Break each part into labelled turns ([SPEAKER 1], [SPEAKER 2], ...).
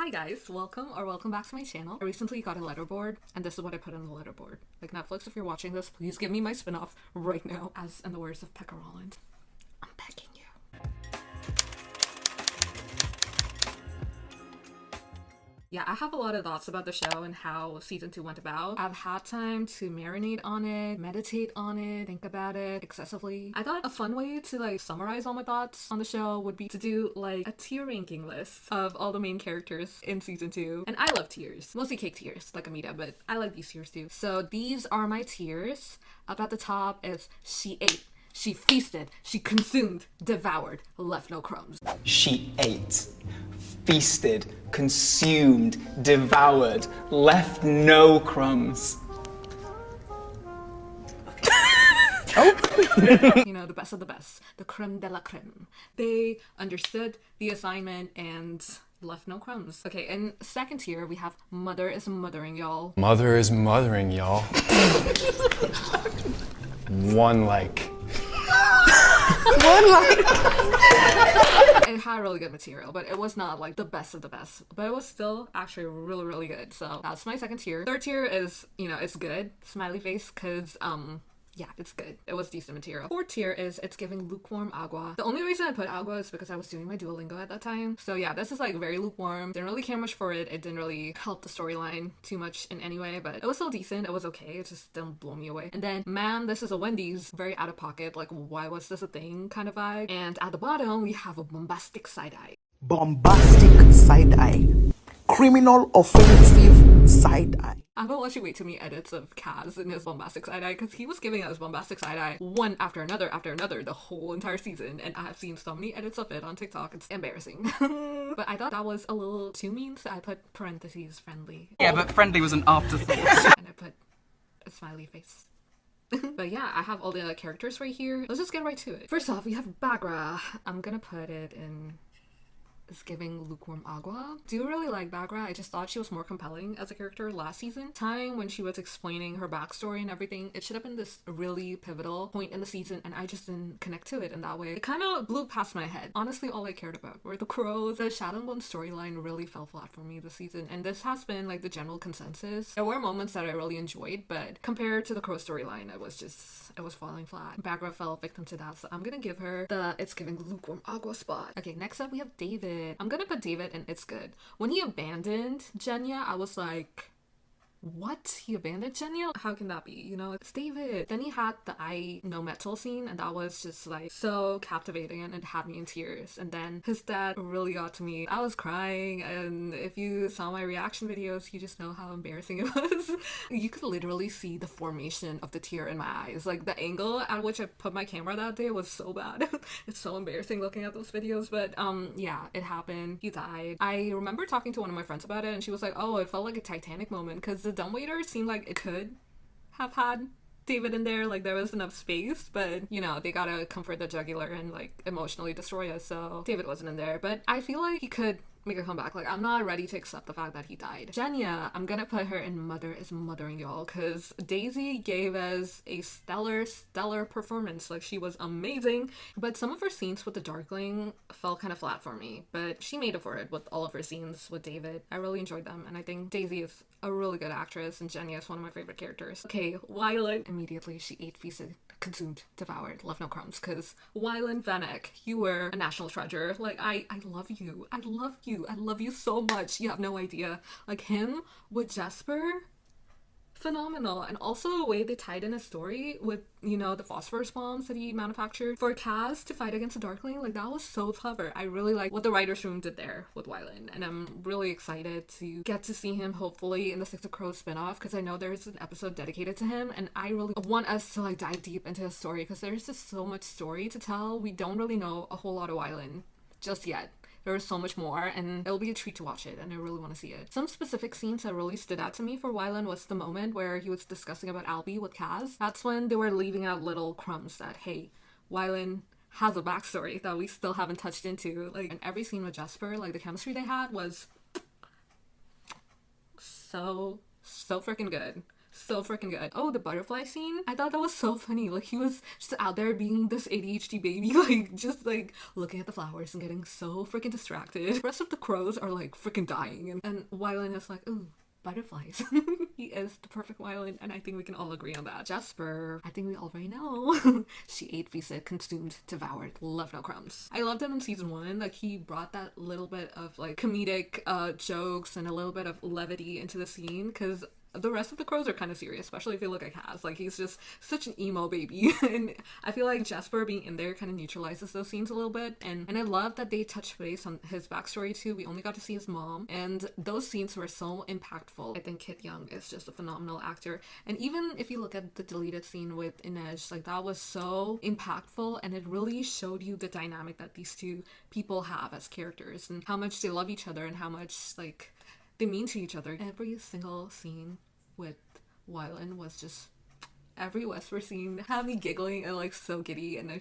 [SPEAKER 1] Hi guys, welcome back to my channel. I recently got a letterboard and this is what I put on the letterboard. Like, Netflix, if you're watching this, please give me my spin-off right now. As in the words of Pekka, I'm begging you. Yeah, I have a lot of thoughts about the show and how season 2 went about. I've had time to marinate on it, meditate on it, think about it excessively. I thought a fun way to summarize all my thoughts on the show would be to do a tier ranking list of all the main characters in season 2. And I love tiers, mostly cake tiers like Amita, but I like these tiers too. So these are my tiers. Up at the top is she ate, she feasted, she consumed, devoured, left no crumbs.
[SPEAKER 2] She ate, feasted, consumed, devoured, left no crumbs.
[SPEAKER 1] You know, the best of the best, the creme de la creme. They understood the assignment and left no crumbs. Okay, in second tier we have mother is mothering y'all.
[SPEAKER 3] Mother is mothering y'all. One like.
[SPEAKER 1] It had really good material, but it was not like the best of the best, but it was still actually really good. So that's my second tier. Third tier is, it's good, smiley face, because yeah, it's good. It was decent material. Fourth tier is it's giving lukewarm agua. The only reason I put agua is because I was doing my Duolingo at that time. So yeah, this is very lukewarm. Didn't really care much for it. It didn't really help the storyline too much in any way, but it was still decent. It was okay. It just didn't blow me away. And then, man, this is a Wendy's. Very out of pocket. Like, why was this a thing kind of vibe? And at the bottom, we have a bombastic side-eye.
[SPEAKER 4] Bombastic side-eye. Criminal offensive side-eye.
[SPEAKER 1] I've been watching way too many edits of Kaz in his bombastic side-eye because he was giving us bombastic side-eye one after another the whole entire season, and I have seen so many edits of it on TikTok. It's embarrassing. But I thought that was a little too mean, so I put parentheses friendly.
[SPEAKER 5] Yeah, but friendly was an afterthought.
[SPEAKER 1] And I put a smiley face. But yeah, I have all the other characters right here. Let's just get right to it. First off, we have Bagra. I'm gonna put it in... is giving lukewarm agua. Do really like Bagra. I just thought she was more compelling as a character last season. Time when she was explaining her backstory and everything, it should have been this really pivotal point in the season, and I just didn't connect to it in that way. It kind of blew past my head. Honestly, all I cared about were the crows. The Shadow and Bone storyline really fell flat for me this season, and this has been the general consensus. There were moments that I really enjoyed, but compared to the crow storyline, it was falling flat. Bagra fell victim to that, so I'm gonna give her the it's giving lukewarm agua spot. Okay, next up we have David. I'm gonna put David in It's Good. When he abandoned Genya, I was like, what? He abandoned Genya? How can that be? It's David. Then he had the I know metal scene, and that was just so captivating, and it had me in tears. And then his dad really got to me. I was crying, and if you saw my reaction videos, you just know how embarrassing it was. You could literally see the formation of the tear in my eyes. The angle at which I put my camera that day was so bad. It's so embarrassing looking at those videos, but yeah, it happened. He died. I remember talking to one of my friends about it, and she was like, oh, it felt like a Titanic moment, because the dumbwaiter seemed like it could have had David in there, there was enough space, but they gotta comfort the jugular and emotionally destroy us, so David wasn't in there. But I feel like he could make a comeback. I'm not ready to accept the fact that he died. Genya, I'm gonna put her in Mother is Mothering y'all, because Daisy gave us a stellar performance. She was amazing, but some of her scenes with the darkling fell kind of flat for me, but she made up for it with all of her scenes with David. I really enjoyed them, and I think Daisy is a really good actress, and Genya is one of my favorite characters. Okay, wylan. Immediately she ate, feasted, consumed, devoured, left no crumbs, because wylan Vanek, you were a national treasure. I love you. I love you so much. You have no idea. Him with Jesper, phenomenal. And also the way they tied in a story with the phosphorus bombs that he manufactured for Kaz to fight against the darkling, that was so clever. I really like what the writers room did there with wylan, and I'm really excited to get to see him hopefully in the Six of Crows spinoff, because I know there's an episode dedicated to him, and I really want us to dive deep into his story, because there's just so much story to tell. We don't really know a whole lot of wylan just yet. There is so much more, and it'll be a treat to watch it, and I really want to see it. Some specific scenes that really stood out to me for wylan was the moment where he was discussing about Albie with Kaz. That's when they were leaving out little crumbs that, hey, wylan has a backstory that we still haven't touched into. And every scene with Jesper, the chemistry they had was so freaking good. So freaking good. Oh, the butterfly scene. I thought that was so funny. Like he was just out there being this ADHD baby, like just like looking at the flowers and getting so freaking distracted. The rest of the crows are like freaking dying, and wylan is like, ooh, butterflies. He is the perfect wylan, and I think we can all agree on that. Jesper, I think we already know. She ate, feasted, consumed, devoured, left no crumbs. I loved him in season 1. Like he brought that little bit of like comedic jokes and a little bit of levity into the scene, because the rest of the crows are kind of serious, especially if you look at Cass. Like he's just such an emo baby. And I feel like Jesper being in there kind of neutralizes those scenes a little bit. And I love that they touch base on his backstory too. We only got to see his mom, and those scenes were so impactful. I think Kit Young is just a phenomenal actor. And even if you look at the deleted scene with Inej, like that was so impactful, and it really showed you the dynamic that these two people have as characters and how much they love each other and how much like they mean to each other. Every single scene with wylan was just, every wesper scene had me giggling and like so giddy, and I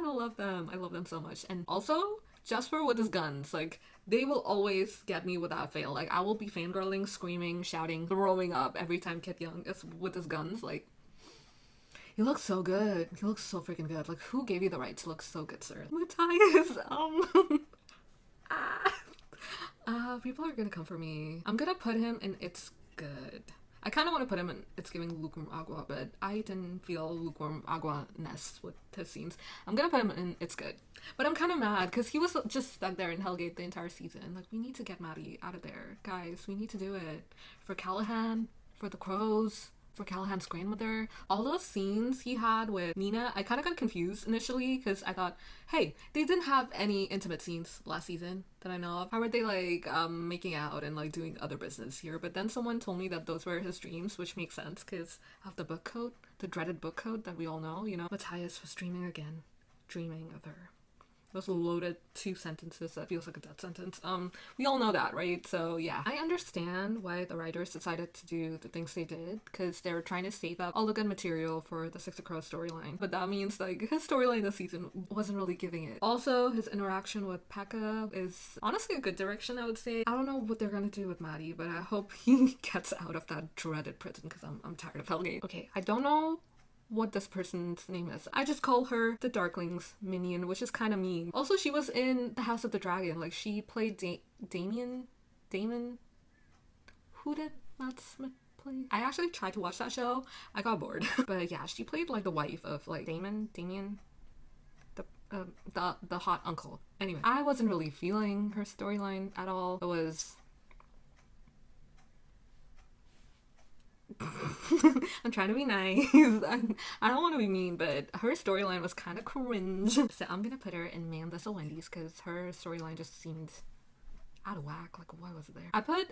[SPEAKER 1] love them. I love them so much. And also Jesper with his guns, like they will always get me without fail. Like I will be fangirling, screaming, shouting, throwing up every time Kit Young is with his guns. Like he looks so good. He looks so freaking good. Like who gave you the right to look so good, sir? Matthias, people are gonna come for me. I'm gonna put him in It's Good. I kind of want to put him in It's Giving Lukewarm Agua, but I didn't feel lukewarm agua-ness with his scenes. I'm gonna put him in It's Good. But I'm kind of mad because he was just stuck there in Hellgate the entire season. Like, we need to get Matty out of there. Guys, we need to do it. For Callahan, for the crows, for Callahan's grandmother. All those scenes he had with Nina, I kind of got confused initially because I thought, hey, they didn't have any intimate scenes last season that I know of. How were they like making out and like doing other business here? But then someone told me that those were his dreams, which makes sense because of the book code, the dreaded book code that we all know, you know. Matthias was dreaming again, dreaming of her. Those loaded 2 sentences that feels like a death sentence. We all know that, right? So yeah, I understand why the writers decided to do the things they did, because they were trying to save up all the good material for the Six of Crows storyline. But that means like his storyline this season wasn't really giving it. Also, his interaction with Pekka is honestly a good direction, I would say. I don't know what they're gonna do with Matty, but I hope he gets out of that dreaded prison because I'm tired of Hellgate. Okay, I don't know what this person's name is. I just call her the Darkling's minion, which is kind of mean. Also, she was in the House of the Dragon. Like, she played Damon? Who did Matt Smith play? I actually tried to watch that show. I got bored. But yeah, she played like the wife of like Damien, the hot uncle. Anyway, I wasn't really feeling her storyline at all. It was I'm trying to be nice. I don't want to be mean, but her storyline was kind of cringe. So I'm gonna put her in Man This a Wendy's because her storyline just seemed out of whack. Like, why was it there? I put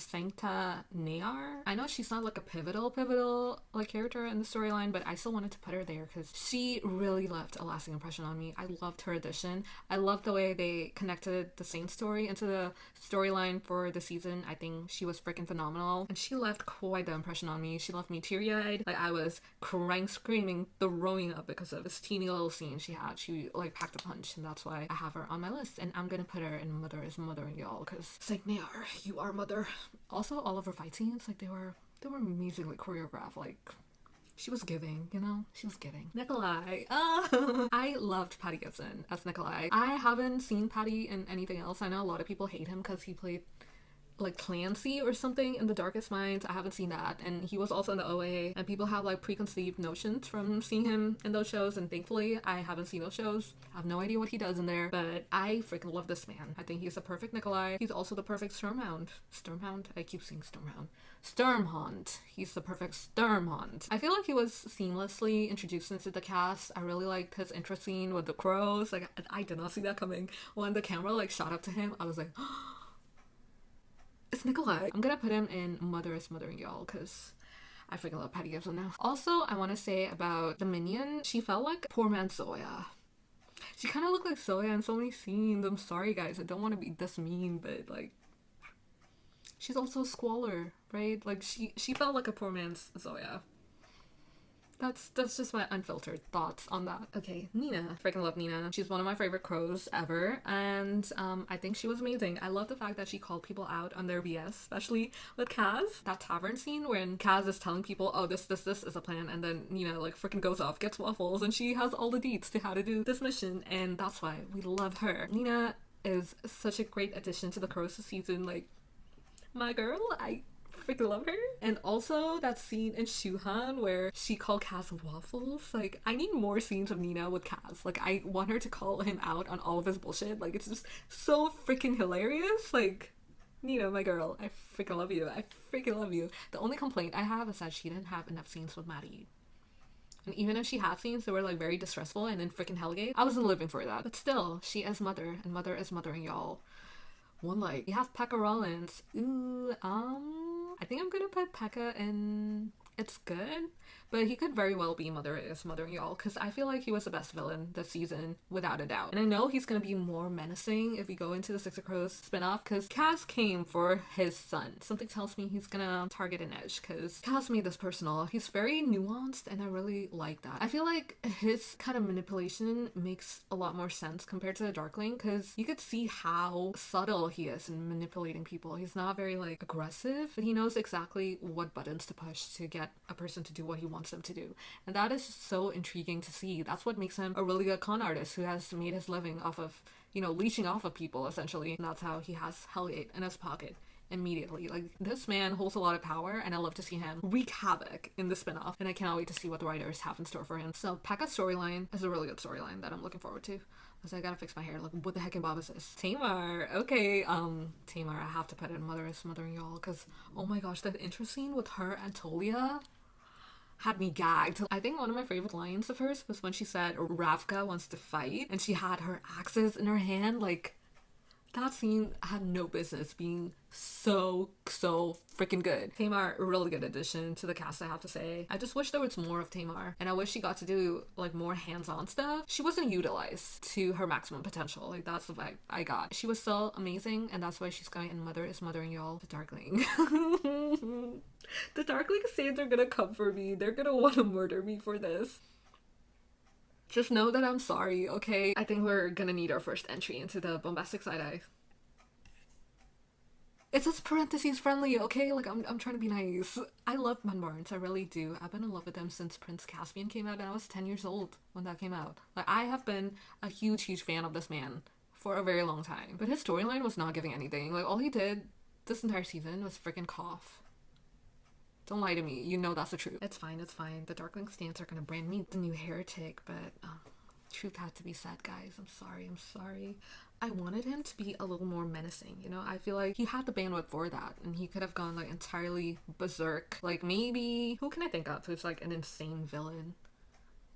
[SPEAKER 1] Sancta Neyar. I know she's not like a pivotal like character in the storyline, but I still wanted to put her there because she really left a lasting impression on me. I loved her addition. I loved the way they connected the Saint story into the storyline for the season. I think she was freaking phenomenal, and she left quite the impression on me. She left me teary-eyed. Like, I was crying, screaming, throwing up because of this teeny little scene she had. She like packed a punch, and that's why I have her on my list. And I'm gonna put her in Mother is Mothering Y'all because it's like, Neyar, you are mother. Also, all of her fight scenes, like they were amazingly choreographed. Like, she was giving, you know? She was giving. Nikolai. I loved Patty Gibson as Nikolai. I haven't seen Patty in anything else. I know a lot of people hate him because he played like Clancy or something in The Darkest Minds. I haven't seen that, and he was also in the OA, and people have like preconceived notions from seeing him in those shows, and thankfully I haven't seen those shows. I have no idea what he does in there, but I freaking love this man. I think he's the perfect Nikolai. He's also the perfect Sturmhond. I keep saying Sturmhond. He's the perfect Sturmhond. I feel like he was seamlessly introduced into the cast. I really liked his intro scene with the crows. Like, I did not see that coming. When the camera like shot up to him, I was like, it's Nikolai. I'm gonna put him in Mother is Mothering Y'all because I freaking love Patty Gibson now. Also, I want to say about the minion, she felt like poor man's Zoya. She kind of looked like Zoya in so many scenes. I'm sorry, guys. I don't want to be this mean, but like, she's also Squalor, right? Like, she felt like a poor man's Zoya. That's just my unfiltered thoughts on that. Okay, Nina. Freaking love Nina. She's one of my favorite crows ever, and I think she was amazing. I love the fact that she called people out on their BS, especially with Kaz. That tavern scene when Kaz is telling people, oh, this is a plan, and then Nina like freaking goes off, gets waffles, and she has all the deets to how to do this mission, and that's why we love her. Nina is such a great addition to the crows this season. Like, my girl, I freaking love her. And also that scene in Shuhan where she called Kaz waffles. Like, I need more scenes of Nina with Kaz. Like, I want her to call him out on all of his bullshit. Like, it's just so freaking hilarious. Like, Nina, my girl, I freaking love you. I freaking love you. The only complaint I have is that she didn't have enough scenes with Matty. And even if she had scenes that were like very distressful and in freaking Hellgate, I wasn't living for that. But still, she is mother, and mother is mothering y'all. One like. You have Pekka Rollins. Ooh, I think I'm gonna put Pekka in. It's good, but he could very well be mother is mothering y'all, because I feel like he was the best villain this season without a doubt. And I know he's gonna be more menacing if we go into the Six of Crows spinoff, because Kaz came for his son. Something tells me he's gonna target Inej, because Kaz made this personal. He's very nuanced, and I really like that. I feel like his kind of manipulation makes a lot more sense compared to the Darkling, because you could see how subtle he is in manipulating people. He's not very like aggressive, but he knows exactly what buttons to push to get a person to do what he wants them to do, and that is so intriguing to see. That's what makes him a really good con artist who has made his living off of, you know, leeching off of people essentially, and that's how he has Hellgate in his pocket immediately. Like, this man holds a lot of power, and I love to see him wreak havoc in the spinoff, and I cannot wait to see what the writers have in store for him. So Pekka's storyline is a really good storyline that I'm looking forward to. So I gotta fix my hair. Like, what the heck in Bob is this? Tamar. Okay, Tamar, I have to put in mother is mothering y'all, because oh my gosh, that intro scene with her and Tolya had me gagged. I think one of my favorite lines of hers was when she said Ravka wants to fight, and she had her axes in her hand. Like, that scene had no business being so freaking good. Tamar, a really good addition to the cast, I have to say. I just wish there was more of Tamar, and I wish she got to do like more hands-on stuff. She wasn't utilized to her maximum potential. Like, that's the vibe I got. She was still amazing, and that's why she's going in Mother is Mothering Y'all, the Darkling. The Darkling stands are gonna come for me. They're gonna want to murder me for this. Just know that I'm sorry, okay? I think we're gonna need our first entry into the bombastic side-eye. It's just parentheses friendly, okay? Like, I'm trying to be nice. I love Ben Barnes, I really do. I've been in love with him since Prince Caspian came out, and I was 10 years old when that came out. Like, I have been a huge fan of this man for a very long time. But his storyline was not giving anything. Like, all he did this entire season was freaking cough. Don't lie to me. You know that's the truth. It's fine. It's fine. The Darkling stands are gonna brand me the new heretic, but truth had to be said, guys. I'm sorry. I'm sorry. I wanted him to be a little more menacing, you know? I feel like he had the bandwidth for that, and he could have gone like entirely berserk. Like, maybe, who can I think of who's like an insane villain?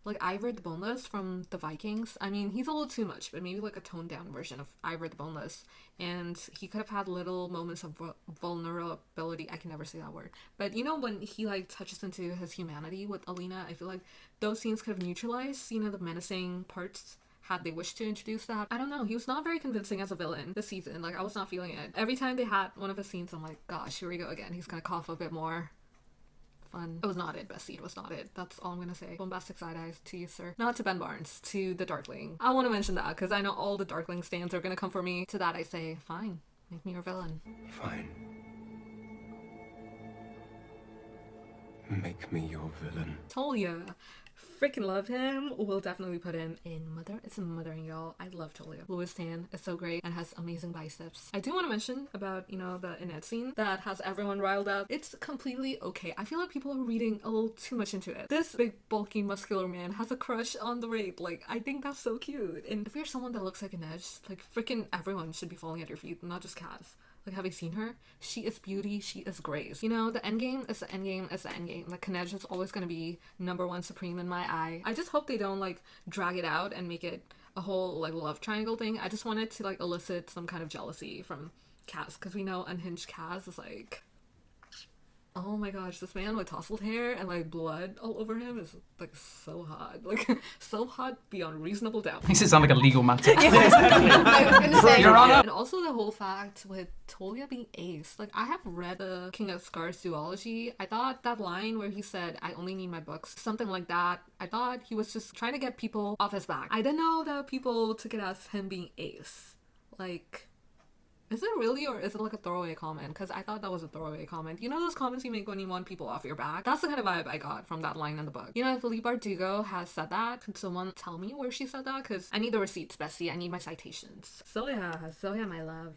[SPEAKER 1] Like Ivar the Boneless from the Vikings. I mean, he's a little too much, but maybe like a toned down version of Ivar the Boneless. And he could have had little moments of vulnerability. I can never say that word. But you know, when he like touches into his humanity with Alina, I feel like those scenes could have neutralized, you know, the menacing parts had they wished to introduce that. I don't know. He was not very convincing as a villain this season. Like, I was not feeling it. Every time they had one of his scenes, I'm like, gosh, here we go again. He's gonna cough a bit more. Fun. It was not it, Bessie. It was not it. That's all I'm gonna say. Bombastic side eyes to you, sir. Not to Ben Barnes, to the Darkling. I want to mention that because I know all the Darkling stands are gonna come for me. To that I say, fine, make me your villain.
[SPEAKER 3] Fine. Make me your villain.
[SPEAKER 1] Tolya. Freaking love him. We'll definitely put him in Mother. It's Mothering Y'all. I love Tolya. Louis Tan is so great and has amazing biceps. I do want to mention about, you know, the Inej scene that has everyone riled up. It's completely okay. I feel like people are reading a little too much into it. This big, bulky, muscular man has a crush on the Wraith. Like, I think that's so cute. And if you're someone that looks like Inej, like, freaking everyone should be falling at your feet, not just Kaz. Like, have you seen her? She is beauty, she is grace. You know, the endgame is the endgame is the endgame. Like, Kanej is always gonna be #1 supreme in my eye. I just hope they don't, like, drag it out and make it a whole, like, love triangle thing. I just wanted to, like, elicit some kind of jealousy from Kaz, because we know unhinged Kaz is, like, Oh my gosh, this man with tousled hair and like blood all over him is like so hot. Like so hot beyond reasonable doubt.
[SPEAKER 5] Makes it sound like a legal matter.
[SPEAKER 1] Your Honor. And also the whole fact with Tolya being ace. Like I have read the King of Scars duology. I thought that line where he said, I only need my books, something like that. I thought he was just trying to get people off his back. I didn't know that people took it as him being ace. Like, is it really, or is it like a throwaway comment? Because I thought that was a throwaway comment. You know those comments you make when you want people off your back? That's the kind of vibe I got from that line in the book. You know, if Leigh Bardugo has said that, could someone tell me where she said that? Because I need the receipts, Bessie. I need my citations. Zoya, my love.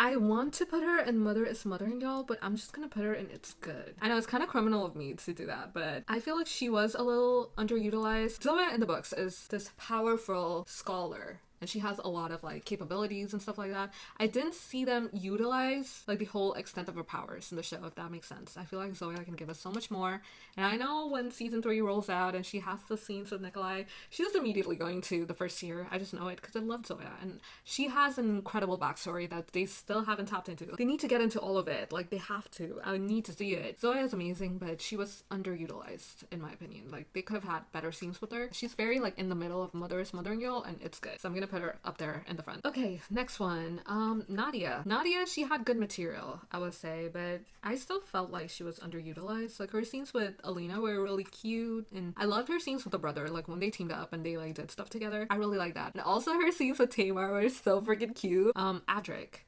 [SPEAKER 1] I want to put her in Mother is Mothering Y'all, but I'm just gonna put her in It's Good. I know it's kind of criminal of me to do that, but I feel like she was a little underutilized. Zoya in the books is this powerful scholar, and she has a lot of like capabilities and stuff like that. I didn't see them utilize like the whole extent of her powers in the show, if that makes sense. I feel like Zoya can give us so much more. And I know when season 3 rolls out and she has the scenes with Nikolai, she's immediately going to the first year. I just know it because I love Zoya, and she has an incredible backstory that they still haven't tapped into. They need to get into all of it. Like they have to. I need to see it. Zoya is amazing, but she was underutilized in my opinion. Like they could have had better scenes with her. She's very like in the middle of Mother is Mothering Y'all, and it's good. So I'm gonna put her up there in the front. Okay, next one. Nadia, she had good material, I would say, but I still felt like she was underutilized. Like her scenes with Alina were really cute, and I loved her scenes with the brother, like when they teamed up and they like did stuff together. I really like that. And also her scenes with Tamar were so freaking cute. Adrik,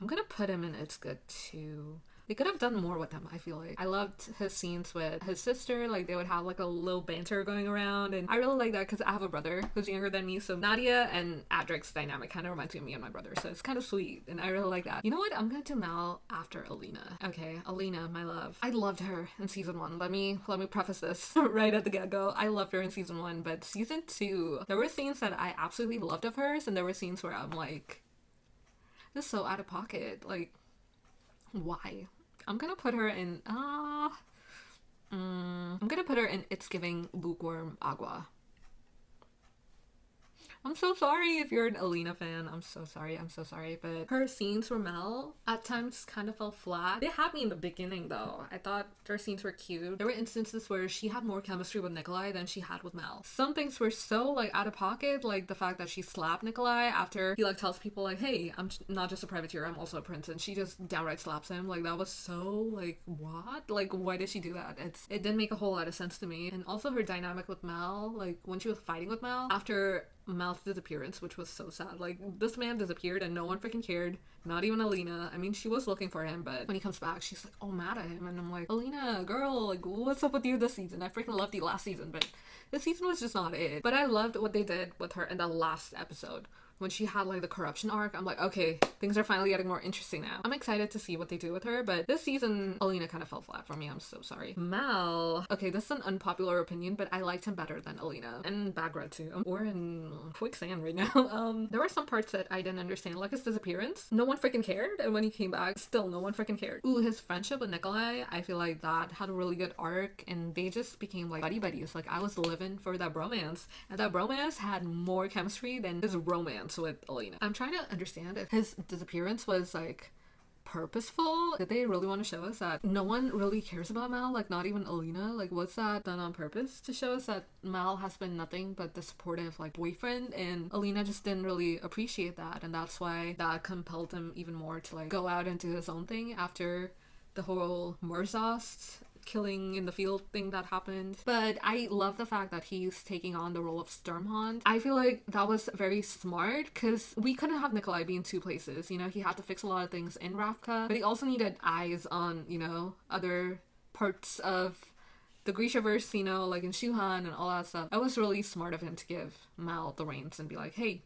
[SPEAKER 1] I'm gonna put him in It's Good too. They could have done more with him, I feel like. I loved his scenes with his sister. Like, they would have, like, a little banter going around. And I really like that because I have a brother who's younger than me. So Nadia and Adrik's dynamic kind of reminds me of me and my brother. So it's kind of sweet. And I really like that. You know what? I'm going to do Mal after Alina. Okay, Alina, my love. I loved her in season 1. Let me preface this right at the get-go. I loved her in season 1. But season 2, there were scenes that I absolutely loved of hers. And there were scenes where I'm like, this is so out of pocket. Like, why? I'm gonna put her in I'm gonna put her in It's Giving Lukewarm Agua. I'm so sorry if you're an Alina fan. I'm so sorry, but her scenes with Mel at times kind of fell flat. They had me in the beginning though. I thought their scenes were cute. There were instances where she had more chemistry with Nikolai than she had with Mel. Some things were so like out of pocket, like the fact that she slapped Nikolai after he like tells people like, hey, I'm not just a privateer, I'm also a prince, and she just downright slaps him. Like that was so like, what? Like why did she do that? It didn't make a whole lot of sense to me. And also her dynamic with Mel, like when she was fighting with Mel after Mal's disappearance, which was so sad. Like this man disappeared and no one freaking cared, not even Alina. I mean, she was looking for him, but when he comes back she's like all mad at him, and I'm like, Alina, girl, like what's up with you this season? I freaking loved you last season, but this season was just not it. But I loved what they did with her in the last episode when she had like the corruption arc. I'm like, okay, things are finally getting more interesting now. I'm excited to see what they do with her, but this season Alina kind of fell flat for me. I'm so sorry. Mal, okay, this is an unpopular opinion, but I liked him better than Alina and Bagra too. We're in quicksand right now. There were some parts that I didn't understand, like his disappearance. No one freaking cared, and when he came back, still no one freaking cared. Ooh, his friendship with Nikolai, I feel like that had a really good arc, and they just became like buddies. Like I was living for that bromance, and that bromance had more chemistry than his romance with Alina. I'm trying to understand if his disappearance was like purposeful. Did they really want to show us that no one really cares about Mal? Like not even Alina? Like was that done on purpose to show us that Mal has been nothing but the supportive like boyfriend, and Alina just didn't really appreciate that, and that's why that compelled him even more to like go out and do his own thing after the whole Murzost killing in the field thing that happened. But I love the fact that he's taking on the role of Sturmhond. I feel like that was very smart because we couldn't have Nikolai be in two places. You know, he had to fix a lot of things in Ravka, but he also needed eyes on, you know, other parts of the grishaverse, you know, like in Shuhan and all that stuff. It was really smart of him to give Mal the reins and be like, hey,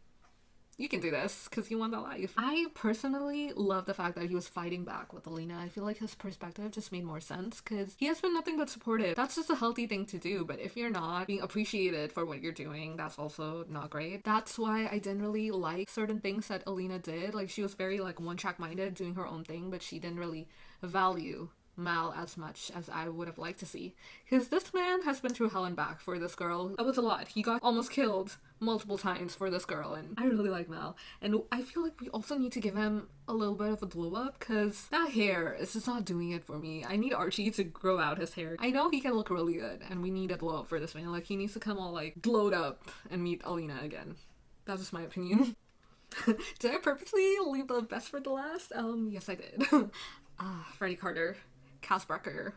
[SPEAKER 1] you can do this because you want that life. I personally love the fact that he was fighting back with Alina. I feel like his perspective just made more sense because he has been nothing but supportive. That's just a healthy thing to do, but if you're not being appreciated for what you're doing, that's also not great. That's why I didn't really like certain things that Alina did. Like she was very like one-track minded, doing her own thing, but she didn't really value Mal as much as I would have liked to see. Because this man has been through hell and back for this girl. It was a lot. He got almost killed multiple times for this girl, and I really like Mal. And I feel like we also need to give him a little bit of a glow up, because that hair is just not doing it for me. I need Archie to grow out his hair. I know he can look really good, and we need a glow up for this man. Like, he needs to come all like glowed up and meet Alina again. That's just my opinion. Did I purposely leave the best for the last? Yes I did. Freddie Carter, Casbrecker.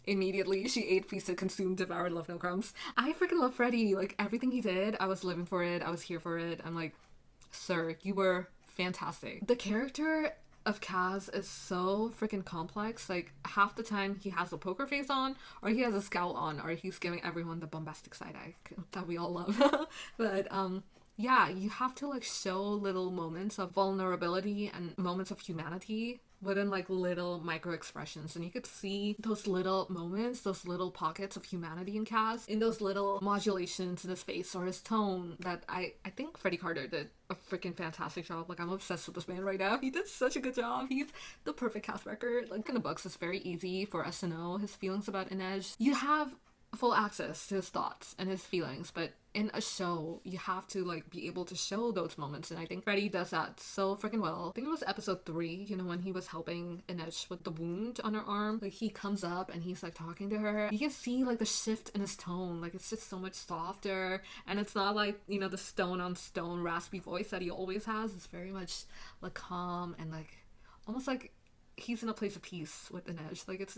[SPEAKER 1] Immediately, she ate, feasted, consumed, devoured, left no crumbs. I freaking love Freddie. Like, everything he did, I was living for it. I was here for it. I'm like, sir, you were fantastic. The character of Kaz is so freaking complex. Like, half the time he has a poker face on, or he has a scowl on, or he's giving everyone the bombastic side eye that we all love. But, yeah, you have to like show little moments of vulnerability and moments of humanity within like little micro expressions, and you could see those little moments, those little pockets of humanity in Kaz, in those little modulations in his face or his tone, that I think Freddie Carter did a freaking fantastic job. Like, I'm obsessed with this man right now. He did such a good job. He's the perfect cast record. Like, in the books, it's very easy for us to know his feelings about Inej. You have full access to his thoughts and his feelings, but in a show you have to like be able to show those moments, and I think Freddie does that so freaking well. I think it was episode 3, you know, when he was helping Inej with the wound on her arm. Like, he comes up and he's like talking to her. You can see like the shift in his tone. Like, it's just so much softer, and it's not like, you know, the stone on stone raspy voice that he always has. It's very much like calm and like almost like he's in a place of peace with Inej. Like, it's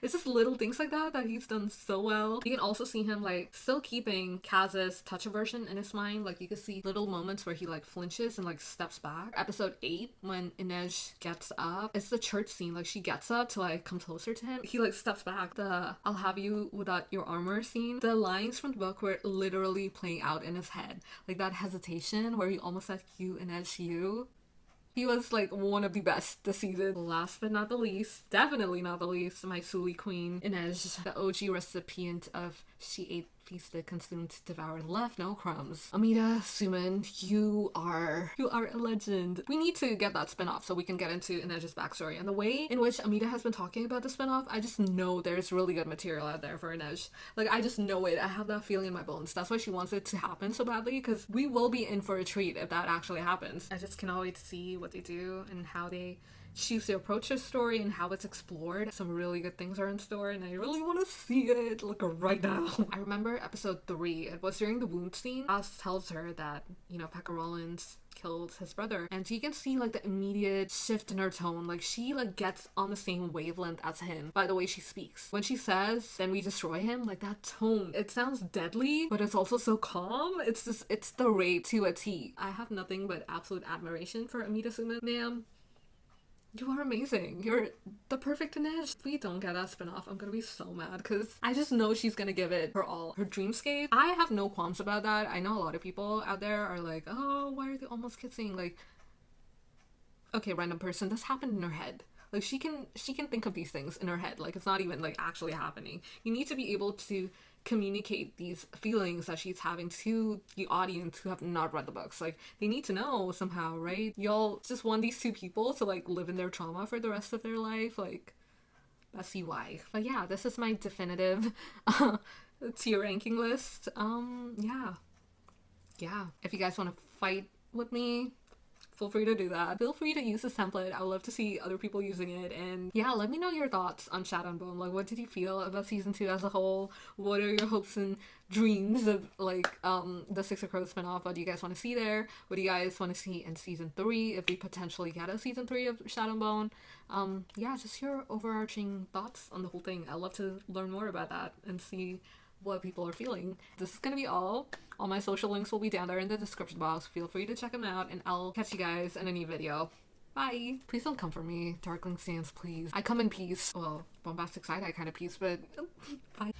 [SPEAKER 1] just little things like that he's done so well. You can also see him like still keeping Kaz's touch aversion in his mind. Like, you can see little moments where he like flinches and like steps back. Episode 8, when Inej gets up, it's the church scene. Like, she gets up to like come closer to him, he like steps back. The "I'll have you without your armor" scene, the lines from the book were literally playing out in his head. Like, that hesitation where he almost said, "You, Inej, you." He was like one of the best this season. Last but not the least, definitely not the least, my Suli queen, Inej, the OG recipient of "she ate, feasted, consumed, devoured, left no crumbs." Amita, Suman, you are a legend. We need to get that spinoff so we can get into Inej's backstory. And the way in which Amita has been talking about the spinoff, I just know there's really good material out there for Inej. Like, I just know it. I have that feeling in my bones. That's why she wants it to happen so badly, because we will be in for a treat if that actually happens. I just cannot wait to see what they do and how they choose to approach this story and how it's explored. Some really good things are in store, and I really want to see it like right now. I remember episode 3, it was during the wound scene. As tells her that, you know, Pekka Rollins killed his brother, and you can see like the immediate shift in her tone. Like, she like gets on the same wavelength as him by the way she speaks. When she says, "Then we destroy him," like, that tone, it sounds deadly, but it's also so calm. It's the rape to a T. I have nothing but absolute admiration for Amita Suman. Ma'am, you are amazing. You're the perfect Inej. If we don't get that spinoff, I'm gonna be so mad, because I just know she's gonna give it her all. Her dreamscape, I have no qualms about that. I know a lot of people out there are like, "Oh, why are they almost kissing?" Like, okay, random person, this happened in her head. Like, she can think of these things in her head. Like, it's not even like actually happening. You need to be able to communicate these feelings that she's having to the audience who have not read the books. Like, they need to know somehow, right? Y'all just want these two people to like live in their trauma for the rest of their life. Like, I see why. But yeah, this is my definitive tier ranking list. Yeah, if you guys want to fight with me, feel free to do that. Feel free to use this template. I would love to see other people using it. And yeah, let me know your thoughts on Shadow and Bone. Like, what did you feel about season 2 as a whole? What are your hopes and dreams of like the Six of Crows spinoff? What do you guys want to see there? What do you guys want to see in season 3 if we potentially get a season 3 of Shadow and Bone? Yeah, just your overarching thoughts on the whole thing. I'd love to learn more about that and see what people are feeling. This is gonna be all my social links will be down there in the description box. Feel free to check them out, and I'll catch you guys in a new video. Bye. Please don't come for me, Darkling stands, please. I come in peace. Well, bombastic side eye kind of peace, but bye.